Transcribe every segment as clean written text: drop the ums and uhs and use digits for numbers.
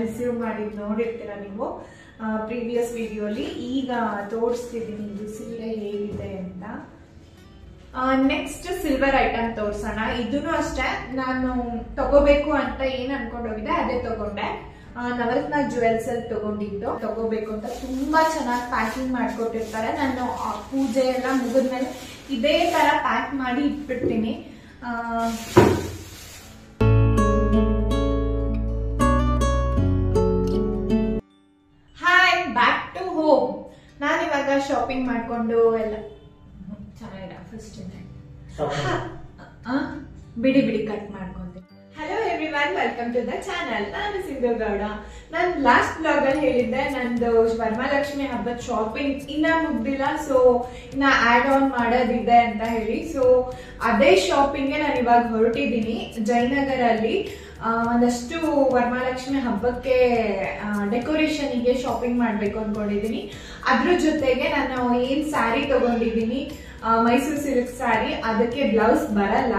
Receive ಮಾಡಿದ್ ನೋಡಿರ್ತೀರಾ ನೀವು ಪ್ರೀವಿಯಸ್ ವಿಡಿಯೋಲಿ. ಈಗ ತೋರಿಸ್ತಿದ್ದೀನಿ ಇದು ಸೀರೆ ಹೇಗಿದೆ ಅಂತ. ನೆಕ್ಸ್ಟ್ ಸಿಲ್ವರ್ ಐಟಮ್ ತೋರ್ಸೋಣ. ಇದನ್ನು ಅಷ್ಟೇ ನಾನು ತಗೋಬೇಕು ಅಂತ ಏನ್ ಅನ್ಕೊಂಡು ಹೋಗಿದ್ದೆ ಅದೇ ತಗೊಂಡೆ. ನವರತ್ನ ಜುವೆಲ್ಸ್ ಅಲ್ಲಿ ತಗೊಂಡಿದ್ದು. ತಗೋಬೇಕು ಅಂತ ತುಂಬಾ ಚೆನ್ನಾಗಿ ಪ್ಯಾಕಿಂಗ್ ಮಾಡ್ಕೊಟ್ಟಿರ್ತಾರೆ. ನಾನು ಪೂಜೆ ಎಲ್ಲ ಮುಗಿದ್ಮೇಲೆ ಇದೇ ತರ ಪ್ಯಾಕ್ ಮಾಡಿ ಇಟ್ಬಿಡ್ತೀನಿ. ನಾನಿವಾಗ ಶಾಪಿಂಗ್ ಮಾಡ್ಕೊಂಡು ಎಲ್ಲ ಚೆನ್ನಾಗಿದೆ. ಫಸ್ಟ್ ಬಿಡಿ ಕಟ್ ಮಾಡ್ಕೊಂಡೆ. Hello everyone, welcome to the channel. ನಾನು ಸಿಂಧು ಗೌಡ. ನಾನು ಲಾಸ್ಟ್ ಬ್ಲಾಗ್ ಅಲ್ಲಿ ಹೇಳಿದ್ದೆ ನಂದು ವರಮಹಾಲಕ್ಷ್ಮಿ ಹಬ್ಬದ ಶಾಪಿಂಗ್ ಇನ್ನ ಮುಗ್ದಿಲ್ಲ, ಸೊ ಇನ್ನ ಆಡ್ ಆನ್ ಮಾಡೋದಿದೆ ಅಂತ ಹೇಳಿ. ಸೊ ಅದೇ ಶಾಪಿಂಗ್ಗೆ ನಾನು ಇವಾಗ ಹೊರಟಿದ್ದೀನಿ. ಜಯನಗರ್ ಅಲ್ಲಿ ಒಂದಷ್ಟು ವರಮಹಾಲಕ್ಷ್ಮಿ ಹಬ್ಬಕ್ಕೆ ಡೆಕೋರೇಷನ್ಗೆ ಶಾಪಿಂಗ್ ಮಾಡ್ಬೇಕು ಅನ್ಕೊಂಡಿದೀನಿ. ಅದ್ರ ಜೊತೆಗೆ ನಾನು ಏನ್ ಸ್ಯಾರಿ ತಗೊಂಡಿದ್ದೀನಿ ಮೈಸೂರು ಸಿಲ್ಕ್ ಸ್ಯಾರಿ, ಅದಕ್ಕೆ ಬ್ಲೌಸ್ ಬರಲ್ಲ.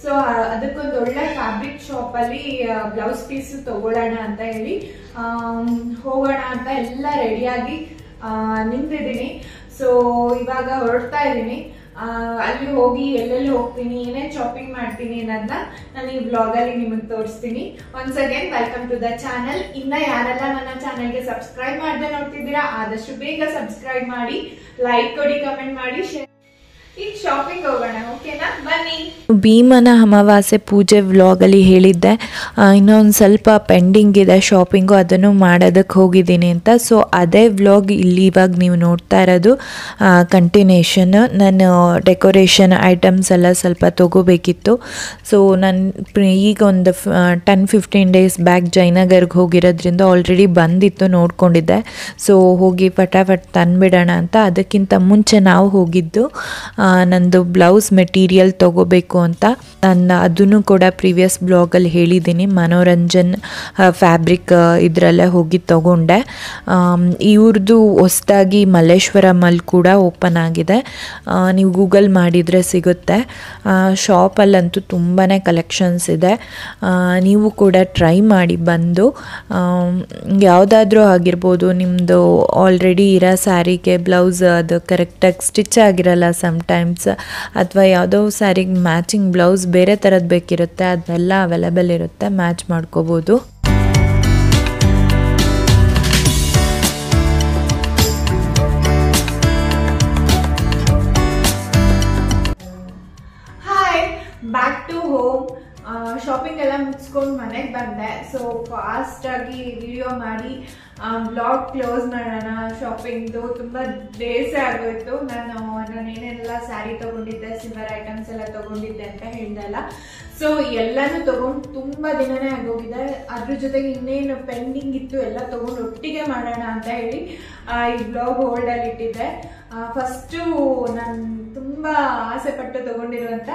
ಸೊ ಅದಕ್ಕೊಂದು ಒಳ್ಳೆ ಫ್ಯಾಬ್ರಿಕ್ ಶಾಪ್ ಅಲ್ಲಿ ಬ್ಲೌಸ್ ಪೀಸ್ ತಗೊಳ್ಳೋಣ ಅಂತ ಹೇಳಿ ಹೋಗೋಣ ಅಂತ ಎಲ್ಲ ರೆಡಿಯಾಗಿ ನಿಂತಿದ್ದೀನಿ. ಸೊ ಇವಾಗ ಹೊರಡ್ತಾ ಇದ್ದೀನಿ. ಅಲ್ಲಿ ಹೋಗಿ ಎಲ್ಲೆಲ್ಲಿ ಹೋಗ್ತೀನಿ, ಏನೇನ್ ಶಾಪಿಂಗ್ ಮಾಡ್ತೀನಿ ಅನ್ನೋದನ್ನ ನಾನು ಈ ಬ್ಲಾಗ್ ಅಲ್ಲಿ ನಿಮಗೆ ತೋರಿಸ್ತೀನಿ. Once again welcome to the channel. ಇನ್ನ ಯಾರೆಲ್ಲ ನನ್ನ ಚಾನಲ್ಗೆ ಸಬ್ಸ್ಕ್ರೈಬ್ ಮಾಡದೆ ನೋಡ್ತಿದ್ದೀರಾ ಆದಷ್ಟು ಬೇಗ ಸಬ್ಸ್ಕ್ರೈಬ್ ಮಾಡಿ, ಲೈಕ್ ಕೊಡಿ, ಕಮೆಂಟ್ ಮಾಡಿ, ಶೇರ್. ಈಗ ಶಾಪಿಂಗ್ ಹೋಗೋಣ, ಓಕೆನಾ? ಬನ್ನಿ. ಭೀಮನ ಅಮಾವಾಸ್ಯೆ ಪೂಜೆ ವ್ಲಾಗಲ್ಲಿ ಹೇಳಿದ್ದೆ ಇನ್ನೊಂದು ಸ್ವಲ್ಪ ಪೆಂಡಿಂಗ್ ಇದೆ ಶಾಪಿಂಗು, ಅದನ್ನು ಮಾಡೋದಕ್ಕೆ ಹೋಗಿದ್ದೀನಿ ಅಂತ. ಸೊ ಅದೇ ವ್ಲಾಗ್ ಇಲ್ಲಿ ಇವಾಗ ನೀವು ನೋಡ್ತಾ ಇರೋದು ಕಂಟಿನ್ಯೂಷನ್. ನಾನು ಡೆಕೋರೇಷನ್ ಐಟಮ್ಸ್ ಎಲ್ಲ ಸ್ವಲ್ಪ ತೊಗೋಬೇಕಿತ್ತು. ಸೊ ನಾನು ಈಗ ಒಂದು 10-15 ಡೇಸ್ ಬ್ಯಾಕ್ ಜಯನಗರ್ಗೆ ಹೋಗಿರೋದ್ರಿಂದ ಆಲ್ರೆಡಿ ಬಂದಿತ್ತು, ನೋಡ್ಕೊಂಡಿದ್ದೆ. ಸೊ ಹೋಗಿ ಫಟಾಫಟ್ ತಂದುಬಿಡೋಣ ಅಂತ. ಅದಕ್ಕಿಂತ ಮುಂಚೆ ನಾವು ಹೋಗಿದ್ದು ನಂದು ಬ್ಲೌಸ್ ಮೆಟೀರಿಯಲ್ ತೊಗೋಬೇಕು ಅಂತ. ನಾನು ಅದನ್ನು ಕೂಡ ಪ್ರೀವಿಯಸ್ ಬ್ಲಾಗಲ್ಲಿ ಹೇಳಿದ್ದೀನಿ. ಮನೋರಂಜನ್ ಫ್ಯಾಬ್ರಿಕ್ ಇದರಲ್ಲೇ ಹೋಗಿ ತೊಗೊಂಡೆ. ಇವ್ರದ್ದು ಹೊಸದಾಗಿ ಮಲ್ಲೇಶ್ವರಮಲ್ಲಿ ಕೂಡ ಓಪನ್ ಆಗಿದೆ. ನೀವು ಗೂಗಲ್ ಮಾಡಿದರೆ ಸಿಗುತ್ತೆ. ಶಾಪಲ್ಲಂತೂ ತುಂಬಾ ಕಲೆಕ್ಷನ್ಸ್ ಇದೆ. ನೀವು ಕೂಡ ಟ್ರೈ ಮಾಡಿ ಬಂದು. ಯಾವುದಾದ್ರೂ ಆಗಿರ್ಬೋದು, ನಿಮ್ಮದು ಆಲ್ರೆಡಿ ಇರೋ ಸ್ಯಾರಿಗೆ ಬ್ಲೌಸ್ ಅದು ಕರೆಕ್ಟಾಗಿ ಸ್ಟಿಚ್ ಆಗಿರಲ್ಲ ಸಮ್ಟೈಮ್ಸ್, ಅಥವಾ ಯಾವುದೋ ಸ್ಯಾರಿಗೆ ಮ್ಯಾಚಿಂಗ್ ಬ್ಲೌಸ್ ಬೇರೆ ಥರದ್ದು ಬೇಕಿರುತ್ತೆ, ಅದೆಲ್ಲ ಅವೈಲೇಬಲ್ ಇರುತ್ತೆ, ಮ್ಯಾಚ್ ಮಾಡ್ಕೋಬೋದು. Hi, back to home. Shopping ಎಲ್ಲ ಮುಗಿಸ್ಕೊಂಡು ಮನೆಗೆ ಬಂದೆ. ಸೊ ಫಾಸ್ಟ್ ಆಗಿ ವಿಡಿಯೋ ಮಾಡಿ ಬ್ಲಾಗ್ ಕ್ಲೋಸ್ ಮಾಡೋಣ. ಶಾಪಿಂಗ್ದು ತುಂಬಾ ಡೇಸೇ ಆಗೋಯ್ತು. ನಾನೇನೆಲ್ಲ ಸ್ಯಾರಿ ತಗೊಂಡಿದ್ದೆ, ಸಿಲ್ವರ್ ಐಟಮ್ಸ್ ಎಲ್ಲ ತಗೊಂಡಿದ್ದೆ ಅಂತ ಹೇಳ್ದಲ್ಲ. ಸೊ ಎಲ್ಲಾನು ತಗೊಂಡು ತುಂಬಾ ದಿನನೇ ಆಗೋಗಿದೆ. ಅದ್ರ ಜೊತೆಗೆ ಇನ್ನೇನು ಪೆಂಡಿಂಗ್ ಇತ್ತು ಎಲ್ಲ ತಗೊಂಡು ಒಟ್ಟಿಗೆ ಮಾಡೋಣ ಅಂತ ಹೇಳಿ ಈ ಬ್ಲಾಗ್ ಹೋಲ್ಡ್ ಅಲ್ಲಿ ಇಟ್ಟಿದ್ದೆ. ಫಸ್ಟು ನಾನು ತುಂಬಾ ಆಸೆ ಪಟ್ಟು ತಗೊಂಡಿರುವಂತ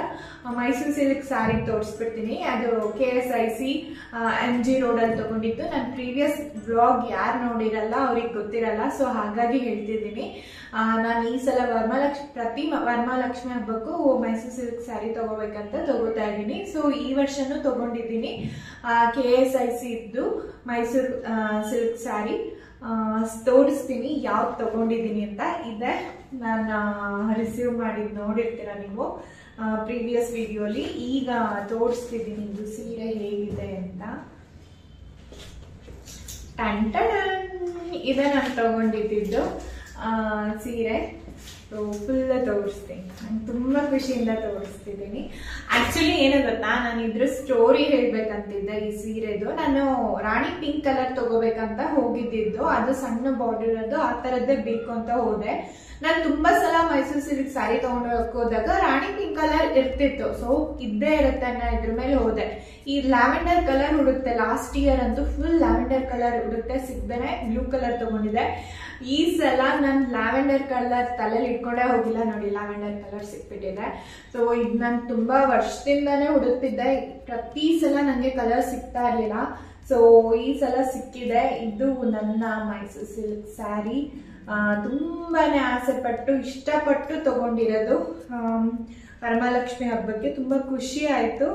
ಮೈಸೂರು ಸಿಲ್ಕ್ ಸ್ಯಾರಿ ತೋರಿಸ್ಬಿಡ್ತೀನಿ. ಅದು KSIC MG ರೋಡ್ ಅಲ್ಲಿ ತಗೊಂಡಿದ್ದು. ನಾನು ಪ್ರೀವಿಯಸ್ ಬ್ಲಾಗ್ ಯಾರು ನೋಡಿರಲ್ಲ ಅವ್ರಿಗೆ ಗೊತ್ತಿರಲ್ಲ, ಸೊ ಹಾಗಾಗಿ ಹೇಳ್ತಿದ್ದೀನಿ. ನಾನು ಈ ಸಲ ಪ್ರತಿ ವರಮಹಾಲಕ್ಷ್ಮಿ ಹಬ್ಬಕ್ಕೂ ಮೈಸೂರು ಸಿಲ್ಕ್ ಸ್ಯಾರಿ ತಗೋಬೇಕಂತ ತಗೋತಾ ಇದ್ದೀನಿ. ಸೊ ಈ ವರ್ಷನೂ ತಗೊಂಡಿದ್ದೀನಿ KSIC ಇದ್ದು ಮೈಸೂರು ಸಿಲ್ಕ್ ಸ್ಯಾರಿ. ತೋರಿಸ್ತೀನಿ ಯಾವ್ದು ತಗೊಂಡಿದ್ದೀನಿ ಅಂತ. ಇದೆ ನಾನು ರಿಸೀವ್ ಮಾಡಿದ್ ನೋಡಿರ್ತೀರಾ ನೀವು ಪ್ರೀವಿಯಸ್ ವಿಡಿಯೋಲಿ. ಈಗ ತೋರಿಸ್ತಿದ್ದೀನಿ ಇದು ಸೀರೆ ಹೇಗಿದೆ ಅಂತ. ಇದೆ ನಾನು ತಗೊಂಡಿದ್ದು ಸೀರೆ. ಫುಲ್ ತೋರಿಸ್ತೀನಿ. ನಾನು ತುಂಬಾ ಖುಷಿಯಿಂದ ತೋರಿಸ್ತಿದ್ದೀನಿ. ಆಕ್ಚುಲಿ ಏನು ಗೊತ್ತಾ, ನಾನು ಇದ್ರ ಸ್ಟೋರಿ ಹೇಳ್ಬೇಕಂತಿದ್ದೆ ಈ ಸೀರೆದು. ನಾನು ರಾಣಿ ಪಿಂಕ್ ಕಲರ್ ತಗೋಬೇಕಂತ ಹೋಗಿದ್ದು. ಅದು ಸಣ್ಣ ಬಾರ್ಡರ್ ಅದು ಆ ತರದ್ದೇ ಬೇಕು ಅಂತ ಹೋದೆ. ನಾನು ತುಂಬಾ ಸಲ ಮೈಸೂರು ಸಿಲ್ಕ್ ಸ್ಯಾರಿ ಹೋದಾಗ ರಾಣಿ ಪಿಂಕ್ ಕಲರ್ ಇರ್ತಿತ್ತು, ಸೊ ಇದ್ದೇ ಇರುತ್ತೆ ಅನ್ನೋ ಇದ್ರ ಮೇಲೆ ಹೋದೆ. ಈ ಲ್ಯಾವೆಂಡರ್ ಕಲರ್ ಹುಡುಕ್ತೆ, ಲಾಸ್ಟ್ ಇಯರ್ ಅಂತೂ ಫುಲ್ ಲ್ಯಾವೆಂಡರ್ ಕಲರ್ ಹುಡುಕ್ತೆ, ಸಿಗ್ದೇನೆ ಬ್ಲೂ ಕಲರ್ ತಗೊಂಡಿದೆ. ಈ ಸಲ ನಾನು ಲ್ಯಾವೆಂಡರ್ ಕಲರ್ ತಲೆಯಲ್ಲಿ ಇಟ್ಕೊಂಡೇ ಹೋಗಿಲ್ಲ, ನೋಡಿ ಲ್ಯಾವೆಂಡರ್ ಕಲರ್ ಸಿಕ್ಬಿಟ್ಟಿದೆ. ಸೊ ಇದು ನಾನು ತುಂಬಾ ವರ್ಷದಿಂದಾನೇ ಹುಡುಕ್ತಿದ್ದೆ, ಪ್ರತಿ ಸಲ ನನಗೆ ಕಲರ್ ಸಿಗ್ತಾ ಇರ್ಲಿಲ್ಲ. ಸೊ ಈ ಸಲ ಸಿಕ್ಕಿದೆ. ಇದು ನನ್ನ ಮೈಸೂರು ಸಿಲ್ಕ್ ಸ್ಯಾರಿ. ತುಂಬಾನೇ ಆಸೆ ಪಟ್ಟು ಇಷ್ಟಪಟ್ಟು ತಗೊಂಡಿರೋದು. ವರಮಹಾಲಕ್ಷ್ಮಿ ಹಬ್ಬಕ್ಕೆ ತುಂಬಾ ಖುಷಿ ಆಯ್ತು.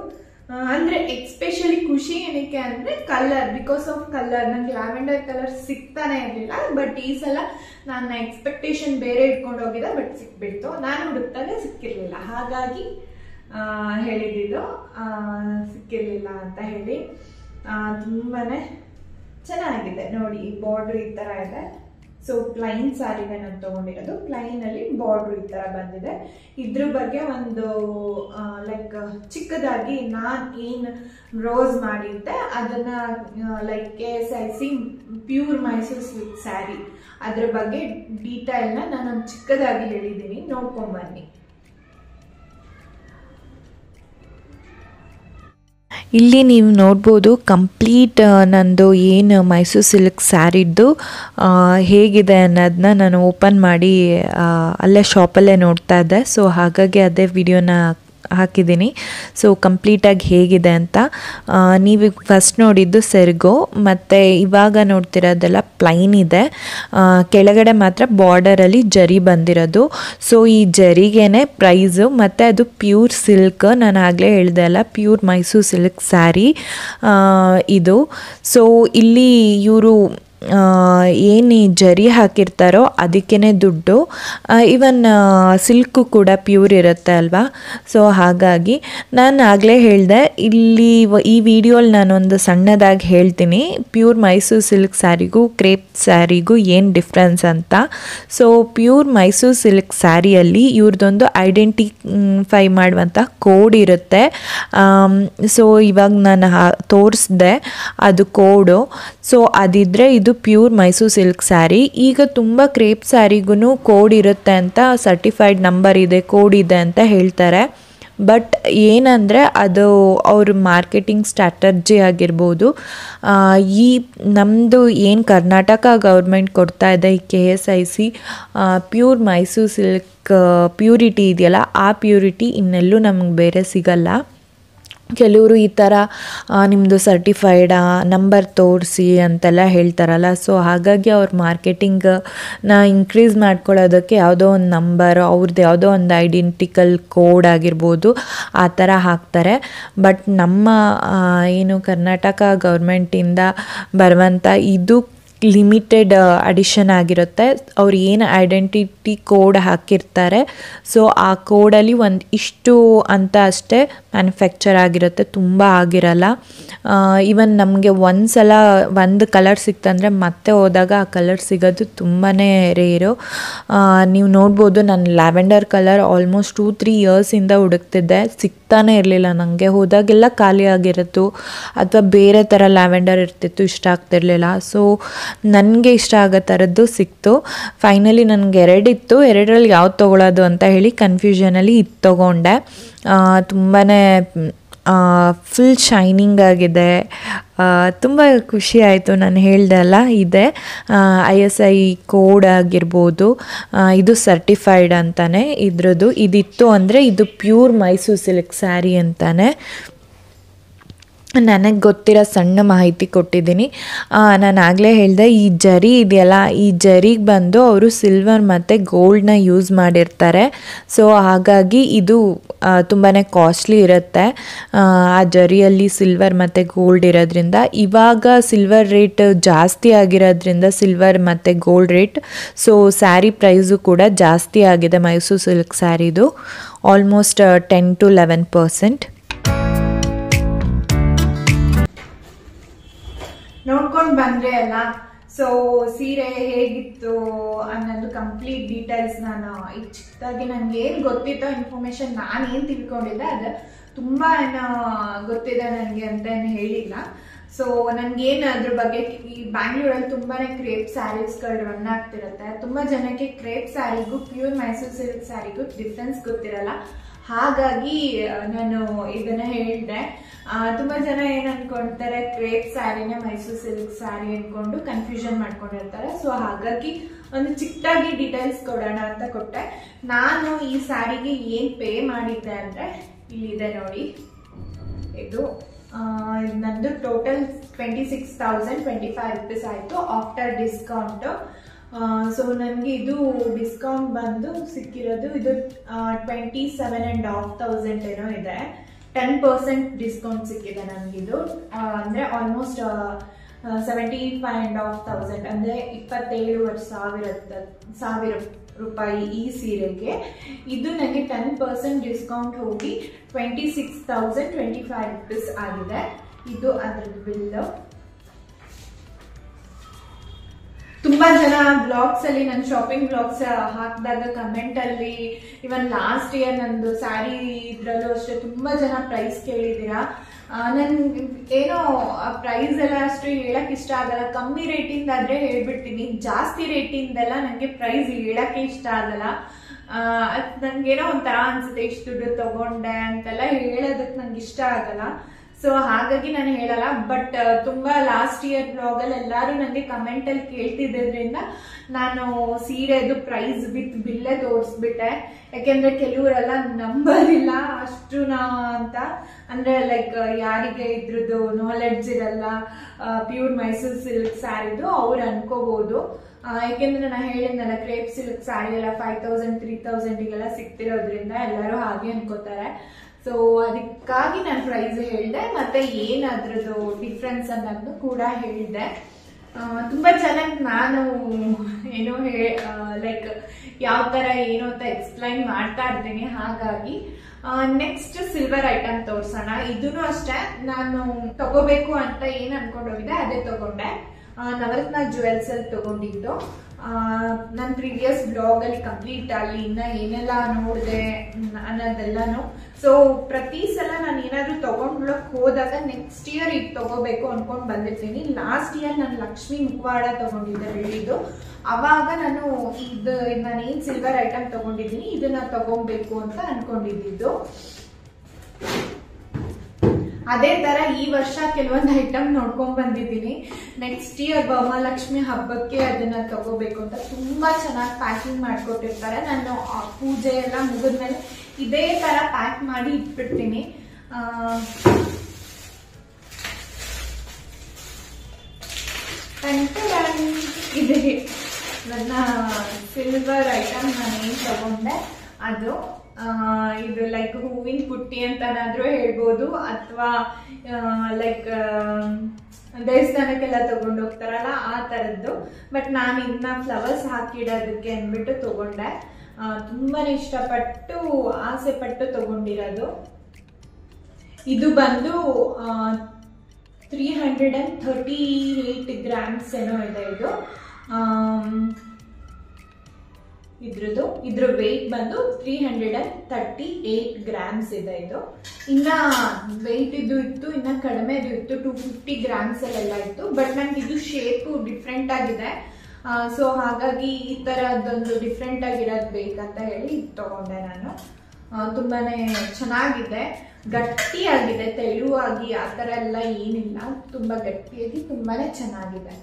ಅಂದ್ರೆ ಎಕ್ಸ್ಪೆಷಲಿ ಖುಷಿ ಏನಕ್ಕೆ ಅಂದ್ರೆ ಕಲರ್, ಬಿಕಾಸ್ ಆಫ್ ಕಲರ್. ನಂಗೆ ಲ್ಯಾವೆಂಡರ್ ಕಲರ್ ಸಿಗ್ತಾನೆ ಇರ್ಲಿಲ್ಲ, ಬಟ್ ಈ ಸಲ ನನ್ನ ಎಕ್ಸ್ಪೆಕ್ಟೇಷನ್ ಬೇರೆ ಇಟ್ಕೊಂಡು ಹೋಗಿದ್ದೆ, ಬಟ್ ಸಿಕ್ಬಿಡ್ತು. ನಾನು ಹುಡುಕ್ತಾನೆ ಸಿಕ್ಕಿರ್ಲಿಲ್ಲ, ಹಾಗಾಗಿ ಹೇಳಿದ್ದು ಸಿಕ್ಕಿರ್ಲಿಲ್ಲ ಅಂತ ಹೇಳಿ. ತುಂಬಾನೇ ಚೆನ್ನಾಗಿದೆ ನೋಡಿ. ಈ ಬಾರ್ಡರ್ ಈ ತರ ಇದೆ. ಸೊ ಪ್ಲೈನ್ ಸ್ಯಾರಿನ ನಾನು ತಗೊಂಡಿರೋದು, ಪ್ಲೈನ್ ಅಲ್ಲಿ ಬಾರ್ಡರ್ ಈ ತರ ಬಂದಿದೆ. ಇದ್ರ ಬಗ್ಗೆ ಒಂದು ಲೈಕ್ ಚಿಕ್ಕದಾಗಿ ನಾನ್ ಏನ್ ರೋಸ್ ಮಾಡಿದ್ದೆ ಅದನ್ನ like KSIC pure Mysuru silk sari ಅದ್ರ ಬಗ್ಗೆ ಡೀಟೇಲ್ ನಾನು ಚಿಕ್ಕದಾಗಿ ಹೇಳಿದ್ದೀನಿ, ನೋಡ್ಕೊಂಡ್ ಬನ್ನಿ. ಇಲ್ಲಿ ನೀವು ನೋಡ್ಬೋದು ಕಂಪ್ಲೀಟ್ ನಂದು ಏನು ಮೈಸೂರು ಸಿಲ್ಕ್ ಸ್ಯಾರಿದ್ದು ಹೇಗಿದೆ ಅನ್ನೋದನ್ನ ನಾನು ಓಪನ್ ಮಾಡಿ ಅಲ್ಲೇ ಶಾಪಲ್ಲೇ ನೋಡ್ತಾ ಇದ್ದೆ. ಸೊ ಹಾಗಾಗಿ ಅದೇ ವಿಡಿಯೋನ ಹಾಕಿದ್ದೀನಿ. ಸೊ ಕಂಪ್ಲೀಟಾಗಿ ಹೇಗಿದೆ ಅಂತ ನೀವು ಫಸ್ಟ್ ನೋಡಿದ್ದು ಸೆರಗು, ಮತ್ತು ಇವಾಗ ನೋಡ್ತಿರೋದೆಲ್ಲ ಪ್ಲೈನ್ ಇದೆ. ಕೆಳಗಡೆ ಮಾತ್ರ ಬಾರ್ಡರಲ್ಲಿ ಜರಿ ಬಂದಿರೋದು. ಸೊ ಈ ಜರಿಗೇನೆ ಪ್ರೈಸು, ಮತ್ತು ಅದು ಪ್ಯೂರ್ ಸಿಲ್ಕ್. ನಾನು ಆಗಲೇ ಹೇಳಿದೆ ಅಲ್ಲ, ಪ್ಯೂರ್ ಮೈಸೂರು ಸಿಲ್ಕ್ ಸ್ಯಾರಿ ಇದು. ಸೊ ಇಲ್ಲಿ ಇವರು ಏನು ಜರಿ ಹಾಕಿರ್ತಾರೋ ಅದಕ್ಕೇ ದುಡ್ಡು. ಇವನ್ ಸಿಲ್ಕು ಕೂಡ ಪ್ಯೂರ್ ಇರುತ್ತೆ ಅಲ್ವಾ. ಸೊ ಹಾಗಾಗಿ ನಾನು ಆಗಲೇ ಹೇಳಿದೆ, ಇಲ್ಲಿ ಈ ವಿಡಿಯೋಲಿ ನಾನೊಂದು ಸಣ್ಣದಾಗಿ ಹೇಳ್ತೀನಿ ಪ್ಯೂರ್ ಮೈಸೂರು ಸಿಲ್ಕ್ ಸ್ಯಾರಿಗೂ ಕ್ರೇಪ್ ಸ್ಯಾರಿಗೂ ಏನು ಡಿಫ್ರೆನ್ಸ್ ಅಂತ. ಸೊ ಪ್ಯೂರ್ ಮೈಸೂರು ಸಿಲ್ಕ್ ಸ್ಯಾರಿಯಲ್ಲಿ ಇವ್ರದ್ದೊಂದು ಐಡೆಂಟಿಫೈ ಮಾಡುವಂಥ ಕೋಡ್ ಇರುತ್ತೆ. ಸೊ ಇವಾಗ ನಾನು ತೋರಿಸ್ದೆ ಅದು ಕೋಡು. ಸೊ ಅದಿದ್ದರೆ ಇದು ಪ್ಯೂರ್ ಮೈಸೂರು ಸಿಲ್ಕ್ ಸ್ಯಾರಿ. ಈಗ ತುಂಬ ಕ್ರೇಪ್ ಸ್ಯಾರಿಗೂ ಕೋಡ್ ಇರುತ್ತೆ ಅಂತ, ಸರ್ಟಿಫೈಡ್ ನಂಬರ್ ಇದೆ, ಕೋಡ್ ಇದೆ ಅಂತ ಹೇಳ್ತಾರೆ. ಬಟ್ ಏನಂದರೆ ಅದು ಅವ್ರ ಮಾರ್ಕೆಟಿಂಗ್ ಸ್ಟ್ರಾಟರ್ಜಿ ಆಗಿರ್ಬೋದು. ಈ ನಮ್ಮದು ಏನು ಕರ್ನಾಟಕ ಗೌರ್ಮೆಂಟ್ ಕೊಡ್ತಾ ಇದೆ ಈ KSIC pure Mysuru silk purity ಇದೆಯಲ್ಲ, ಆ ಪ್ಯೂರಿಟಿ ಇನ್ನೆಲ್ಲೂ ನಮಗೆ ಬೇರೆ ಸಿಗಲ್ಲ. ಕೆಲವರು ಈ ಥರ ನಿಮ್ಮದು ಸರ್ಟಿಫೈಡಾ ನಂಬರ್ ತೋರಿಸಿ ಅಂತೆಲ್ಲ ಹೇಳ್ತಾರಲ್ಲ. ಸೊ ಹಾಗಾಗಿ ಅವ್ರ ಮಾರ್ಕೆಟಿಂಗನ್ನ ಇನ್ಕ್ರೀಸ್ ಮಾಡ್ಕೊಳ್ಳೋದಕ್ಕೆ ಯಾವುದೋ ಒಂದು ನಂಬರ್, ಅವ್ರದ್ದು ಯಾವುದೋ ಒಂದು ಐಡೆಂಟಿಕಲ್ ಕೋಡ್ ಆಗಿರ್ಬೋದು ಆ ಥರ ಹಾಕ್ತಾರೆ. ಬಟ್ ನಮ್ಮ ಏನು ಕರ್ನಾಟಕ ಗೌರ್ಮೆಂಟಿಂದ ಬರುವಂಥ ಇದು ಲಿಮಿಟೆಡ್ ಅಡಿಷನ್ ಆಗಿರುತ್ತೆ. ಅವ್ರು ಏನು ಐಡೆಂಟಿಟಿ ಕೋಡ್ ಹಾಕಿರ್ತಾರೆ, ಸೊ ಆ ಕೋಡಲ್ಲಿ ಒಂದು ಇಷ್ಟು ಅಂತ ಅಷ್ಟೇ ಮ್ಯಾನುಫ್ಯಾಕ್ಚರ್ ಆಗಿರುತ್ತೆ, ತುಂಬ ಆಗಿರಲ್ಲ. ಈವನ್ ನಮಗೆ ಒಂದು ಸಲ ಒಂದು ಕಲರ್ ಸಿಕ್ತಂದರೆ ಮತ್ತೆ ಹೋದಾಗ ಆ ಕಲರ್ ಸಿಗೋದು ತುಂಬಾ ರೇರು. ನೀವು ನೋಡ್ಬೋದು, ನಾನು ಲ್ಯಾವೆಂಡರ್ ಕಲರ್ ಆಲ್ಮೋಸ್ಟ್ 2-3 ಇಯರ್ಸಿಂದ ಹುಡುಕ್ತಿದ್ದೆ, ಸಿಗ್ತಾನೆ ಇರಲಿಲ್ಲ ನನಗೆ. ಹೋದಾಗೆಲ್ಲ ಖಾಲಿ ಆಗಿರುತ್ತು, ಅಥವಾ ಬೇರೆ ಥರ ಲ್ಯಾವೆಂಡರ್ ಇರ್ತಿತ್ತು, ಇಷ್ಟ ಆಗ್ತಿರ್ಲಿಲ್ಲ. ಸೊ ನನಗೆ ಇಷ್ಟ ಆಗೋ ಥರದ್ದು ಸಿಕ್ತು. ಫೈನಲಿ ನನಗೆ 2 ಇತ್ತು, 2ರಲ್ಲಿ ಯಾವ್ದು ತೊಗೊಳ್ಳೋದು ಅಂತ ಹೇಳಿ ಕನ್ಫ್ಯೂಷನಲ್ಲಿ ಇದು ತೊಗೊಂಡೆ. ತುಂಬಾ ಫುಲ್ ಶೈನಿಂಗ್ ಆಗಿದೆ, ತುಂಬ ಖುಷಿ ಆಯಿತು. ನಾನು ಹೇಳ್ದೆ ಅಲ್ಲ, ಇದೆ ISI ಕೋಡ್ ಆಗಿರ್ಬೋದು, ಇದು ಸರ್ಟಿಫೈಡ್ ಅಂತಾನೆ ಇದ್ರದ್ದು. ಇದಿತ್ತು ಅಂದರೆ ಇದು ಪ್ಯೂರ್ ಮೈಸೂರು ಸಿಲ್ಕ್ ಸ್ಯಾರಿ ಅಂತಾನೆ. ನನಗೆ ಗೊತ್ತಿರೋ ಸಣ್ಣ ಮಾಹಿತಿ ಕೊಟ್ಟಿದ್ದೀನಿ. ನಾನು ಆಗಲೇ ಹೇಳಿದೆ, ಈ ಜರಿ ಇದೆಯಲ್ಲ, ಈ ಜರಿಗೆ ಬಂದು ಅವರು ಸಿಲ್ವರ್ ಮತ್ತು ಗೋಲ್ಡ್ನ ಯೂಸ್ ಮಾಡಿರ್ತಾರೆ. ಸೊ ಹಾಗಾಗಿ ಇದು ತುಂಬಾ ಕಾಸ್ಟ್ಲಿ ಇರುತ್ತೆ. ಆ ಜರಿಯಲ್ಲಿ ಸಿಲ್ವರ್ ಮತ್ತು ಗೋಲ್ಡ್ ಇರೋದ್ರಿಂದ. ಇವಾಗ ಸಿಲ್ವರ್ ರೇಟ್ ಜಾಸ್ತಿ ಆಗಿರೋದ್ರಿಂದ, ಸಿಲ್ವರ್ ಮತ್ತು gold rate, so sari price ಕೂಡ ಜಾಸ್ತಿ ಆಗಿದೆ ಮೈಸೂರು ಸಿಲ್ಕ್ ಸ್ಯಾರಿದು, ಆಲ್ಮೋಸ್ಟ್ 10-11%. ನೋಡ್ಕೊಂಡು ಬಂದ್ರೆ ಅಲ್ಲ. ಸೊ ಸೀರೆ ಹೇಗಿತ್ತು ಅನ್ನೋದು ಕಂಪ್ಲೀಟ್ ಡೀಟೇಲ್ಸ್ ನಾನು ಈಗ ಚಿಕ್ಕದಾಗಿ ನನಗೆ ಏನು ಗೊತ್ತಿತ್ತೋ ಇನ್ಫಾರ್ಮೇಶನ್, ನಾನು ಏನು ತಿಳ್ಕೊಂಡಿದ್ದೆ ಅದು ತುಂಬಾ ಗೊತ್ತಿದೆ ನನಗೆ ಅಂತ ಏನು ಹೇಳಿಲ್ಲ. ಸೊ ನನ್ಗೇನು ಅದ್ರ ಬಗ್ಗೆ ಈ ಬ್ಯಾಂಗ್ಳೂರಲ್ಲಿ ತುಂಬಾನೇ ಕ್ರೇಪ್ ಸ್ಯಾರೀಸ್ಗಳು ರನ್ ಆಗ್ತಿರುತ್ತೆ. ತುಂಬಾ ಜನಕ್ಕೆ ಕ್ರೇಪ್ ಸ್ಯಾರಿಗೂ ಪ್ಯೂರ್ ಮೈಸೂರು ಸಿಲ್ಕ್ ಸ್ಯಾರಿಗೂ ಡಿಫ್ರೆನ್ಸ್ ಗೊತ್ತಿರಲ್ಲ. ಹಾಗಾಗಿ ನಾನು ಇದನ್ನ ಹೇಳಿದೆ. ತುಂಬಾ ಜನ ಏನ್ ಅನ್ಕೊಂತಾರೆ, ಕ್ರೇಪ್ ಸ್ಯಾರಿನೇ ಮೈಸೂರು ಸಿಲ್ಕ್ ಸ್ಯಾರಿ ಅನ್ಕೊಂಡು ಕನ್ಫ್ಯೂಷನ್ ಮಾಡ್ಕೊಂಡಿರ್ತಾರೆ. ಸೊ ಹಾಗಾಗಿ ಒಂದು ಚಿಕ್ಕದಾಗಿ ಡೀಟೇಲ್ಸ್ ಕೊಡೋಣ ಅಂತ ಕೊಟ್ಟೆ. ನಾನು ಈ ಸ್ಯಾರಿಗೆ ಏನ್ ಪೇ ಮಾಡಿದ್ದೆ ಅಂದ್ರೆ ಇಲ್ಲಿದೆ ನೋಡಿ. ಇದು ನಂದು ಟೋಟಲ್ 26,025 rupees ಆಯ್ತು ಆಫ್ಟರ್ ಡಿಸ್ಕೌಂಟ್. ಸೊ ನನಗೆ ಇದು ಡಿಸ್ಕೌಂಟ್ ಬಂದು ಸಿಕ್ಕಿರೋದು ಇದು 27,500 ಏನೋ ಇದೆ. 10% ಡಿಸ್ಕೌಂಟ್ ಸಿಕ್ಕಿದೆ ನನಗಿದು. ಅಂದ್ರೆ ಆಲ್ಮೋಸ್ಟ್ 75,500 ಅಂದ್ರೆ 27,000 ರೂಪಾಯಿ ಈ ಸೀರೆಗೆ. ಇದು ನನಗೆ 10% ಡಿಸ್ಕೌಂಟ್ ಹೋಗಿ 26,025 rupees ಆಗಿದೆ. ಇದು ಅದ್ರದ್ದು ಬಿಲ್. ತುಂಬಾ ಜನ ಬ್ಲಾಗ್ಸ್ ಅಲ್ಲಿ ನನ್ನ ಶಾಪಿಂಗ್ ಬ್ಲಾಗ್ಸ್ ಹಾಕಿದಾಗ ಕಮೆಂಟ್ ಅಲ್ಲಿ ಇವನ್ ಲಾಸ್ಟ್ ಇಯರ್ ನಂದು ಸ್ಯಾರಿ ಇದ್ರಲ್ಲೂ ಅಷ್ಟೇ ತುಂಬಾ ಜನ ಪ್ರೈಸ್ ಕೇಳಿದೀರಾ. ನನ್ ಏನೋ ಪ್ರೈಸ್ ಎಲ್ಲ ಅಷ್ಟು ಹೇಳಕ್ ಇಷ್ಟ ಆಗಲ್ಲ. ಕಮ್ಮಿ ರೇಟಿಂದ ಆದ್ರೆ ಹೇಳ್ಬಿಡ್ತೀನಿ, ಜಾಸ್ತಿ ರೇಟಿಂದೆಲ್ಲ ನಂಗೆ ಪ್ರೈಸ್ ಹೇಳಕ್ಕೆ ಇಷ್ಟ ಆಗಲ್ಲ. ನನ್ಗೇನೋ ಒಂಥರ ಅನ್ಸುತ್ತೆ, ಇಷ್ಟು ದುಡ್ಡು ತಗೊಂಡೆ ಅಂತೆಲ್ಲ ಹೇಳೋದಕ್ಕೆ ನಂಗೆ ಇಷ್ಟ ಆಗಲ್ಲ. ಸೊ ಹಾಗಾಗಿ ನಾನು ಹೇಳಲ್ಲ. ಬಟ್ ತುಂಬಾ ಲಾಸ್ಟ್ ಇಯರ್ ಬ್ಲಾಗ್ ಅಲ್ಲಿ ಎಲ್ಲಾರು ನನಗೆ ಕಮೆಂಟ್ ಅಲ್ಲಿ ಕೇಳ್ತಿದ್ದರಿಂದ ನಾನು ಸೀರೆದು ಪ್ರೈಸ್ ವಿತ್ ಬಿಲ್ಲೇ ತೋರಿಸ್ಬಿಟ್ಟೆ. ಯಾಕೆಂದ್ರೆ ಕೆಲವರೆಲ್ಲ ನಂಬರಿಲ್ಲ ಅಷ್ಟುನಾ ಅಂತ. ಅಂದ್ರೆ ಲೈಕ್ ಯಾರಿಗೆ ಇದ್ರದ್ದು ನಾಲೆಡ್ಜ್ ಇರಲ್ಲ ಪ್ಯೂರ್ ಮೈಸೂರು ಸಿಲ್ಕ್ ಸ್ಯಾರಿದು ಅವ್ರು ಅನ್ಕೋಬಹುದು. ಯಾಕೆಂದ್ರೆ ನಾನು ಹೇಳಿದ್ನಲ್ಲ, ಕ್ರೇಪ್ ಸಿಲ್ಕ್ ಸ್ಯಾರಿ ಎಲ್ಲ 5,000 3,000 ಸಿಗ್ತಿರೋದ್ರಿಂದ ಎಲ್ಲರೂ ಹಾಗೆ ಅನ್ಕೋತಾರೆ. ಸೊ ಅದಕ್ಕಾಗಿ ನಾನು ಪ್ರೈಸ್ ಹೇಳಿದೆ, ಮತ್ತೆ ಏನಾದ್ರದ್ದು ಡಿಫ್ರೆನ್ಸ್ ಅನ್ನೋದನ್ನು ಕೂಡ ಹೇಳಿದೆ. ತುಂಬಾ ಚೆನ್ನಾಗಿ ನಾನು ಏನೋ ಲೈಕ್ ಯಾವ ತರ ಏನು ಅಂತ ಎಕ್ಸ್ಪ್ಲೈನ್ ಮಾಡ್ತಾ ಇರ್ತೀನಿ. ಹಾಗಾಗಿ ನೆಕ್ಸ್ಟ್ ಸಿಲ್ವರ್ ಐಟಮ್ ತೋರ್ಸೋಣ. ಇದನ್ನು ಅಷ್ಟೇ ನಾನು ತಗೋಬೇಕು ಅಂತ ಏನ್ ಅನ್ಕೊಂಡೋಗಿದ್ದೆ ಅದೇ ತಗೊಂಡೆ. ನವರತ್ನ ಜುವೆಲ್ಸ್ ಅಲ್ಲಿ ತಗೊಂಡಿದ್ದು. ನನ್ನ ಪ್ರೀವಿಯಸ್ ಬ್ಲಾಗ್ ಅಲ್ಲಿ ಕಂಪ್ಲೀಟ್ ಅಲ್ಲಿ ಇನ್ನ ಏನೆಲ್ಲ ನೋಡಿದೆ ಅನ್ನೋದೆಲ್ಲಾನು. ಸೊ ಪ್ರತಿ ಸಲ ನಾನು ಏನಾದ್ರು ತಗೊಂಡ್ಲಕ್ ಹೋದಾಗ ನೆಕ್ಸ್ಟ್ ಇಯರ್ ಇದು ತಗೋಬೇಕು ಅನ್ಕೊಂಡ್ ಬಂದಿರ್ತೀನಿ. ಲಾಸ್ಟ್ ಇಯರ್ ನಾನು ಲಕ್ಷ್ಮಿ ಮುಖವಾಡ ತಗೊಂಡಿದ್ದೆ ಬೆಳ್ಳಿದು. ಅವಾಗ ನಾನು ನಾನೇನ್ ಸಿಲ್ವರ್ ಐಟಮ್ ತಗೊಂಡಿದ್ದೀನಿ ಇದನ್ನ ತಗೊಬೇಕು ಅಂತ ಅನ್ಕೊಂಡಿದ್ದು. ಅದೇ ತರ ಈ ವರ್ಷ ಕೆಲವೊಂದು ಐಟಮ್ ನೋಡ್ಕೊಂಡ್ ಬಂದಿದ್ದೀನಿ. ನೆಕ್ಸ್ಟ್ ಇಯರ್ ವರಮಹಾಲಕ್ಷ್ಮಿ ಹಬ್ಬಕ್ಕೆ ಅದನ್ನ ತಗೋಬೇಕು ಅಂತ. ತುಂಬಾ ಚೆನ್ನಾಗಿ ಪ್ಯಾಕಿಂಗ್ ಮಾಡ್ಕೊಟ್ಟಿರ್ತಾರೆ. ನಾನು ಪೂಜೆ ಎಲ್ಲ ಮುಗಿದ್ಮೇಲೆ ಇದೇ ತರ ಪ್ಯಾಕ್ ಮಾಡಿ ಇಟ್ಬಿಡ್ತೀನಿ. ಇದೆ ನನ್ನ ಸಿಲ್ವರ್ ಐಟಮ್ ನಾನು ಏನ್ ತಗೊಂಡೆ ಅದು. ಇದು ಲೈಕ್ ಹೂವಿನ ಪುಟ್ಟಿ ಅಂತನಾದ್ರೂ ಹೇಳ್ಬೋದು, ಅಥವಾ ಲೈಕ್ ದೇವಸ್ಥಾನಕ್ಕೆಲ್ಲ ತಗೊಂಡು ಹೋಗ್ತಾರಲ್ಲ ಆ ತರದ್ದು. ಬಟ್ ನಾನು ಇದನ್ನ ಫ್ಲವರ್ಸ್ ಹಾಕಿಡೋದಕ್ಕೆ ಅಂದ್ಬಿಟ್ಟು ತಗೊಂಡೆ. ತುಂಬಾನೇ ಇಷ್ಟಪಟ್ಟು ಆಸೆ ಪಟ್ಟು ತಗೊಂಡಿರೋದು. ಇದು ಬಂದು 338 grams ಏನೋ ಇದೆ ಇದು. ಇದ್ರ ವೆಯ್ಟ್ ಬಂದು 338 grams ಇದೆ ಇದು. ಇನ್ನ ವೆಯ್ಟ್ ಇದು ಇತ್ತು, ಇನ್ನ ಕಡಿಮೆದು ಇತ್ತು, 250 grams ಅಲ್ಲೆಲ್ಲ ಇತ್ತು. ಬಟ್ ನನ್ಗೆ ಇದು ಶೇಪ್ ಡಿಫ್ರೆಂಟ್ ಆಗಿದೆ. ಸೊ ಹಾಗಾಗಿ ಈ ತರದೊಂದು ಡಿಫ್ರೆಂಟ್ ಆಗಿರೋದು ಬೇಕಂತ ಹೇಳಿ ತಗೊಂಡೆ ನಾನು. ತುಂಬಾನೇ ಚೆನ್ನಾಗಿದೆ, ಗಟ್ಟಿಯಾಗಿದೆ, ತೆಳುವಾಗಿ ಆ ತರ ಎಲ್ಲ ಏನಿಲ್ಲ, ತುಂಬಾ ಗಟ್ಟಿಯಾಗಿ ತುಂಬಾನೇ ಚೆನ್ನಾಗಿದೆ.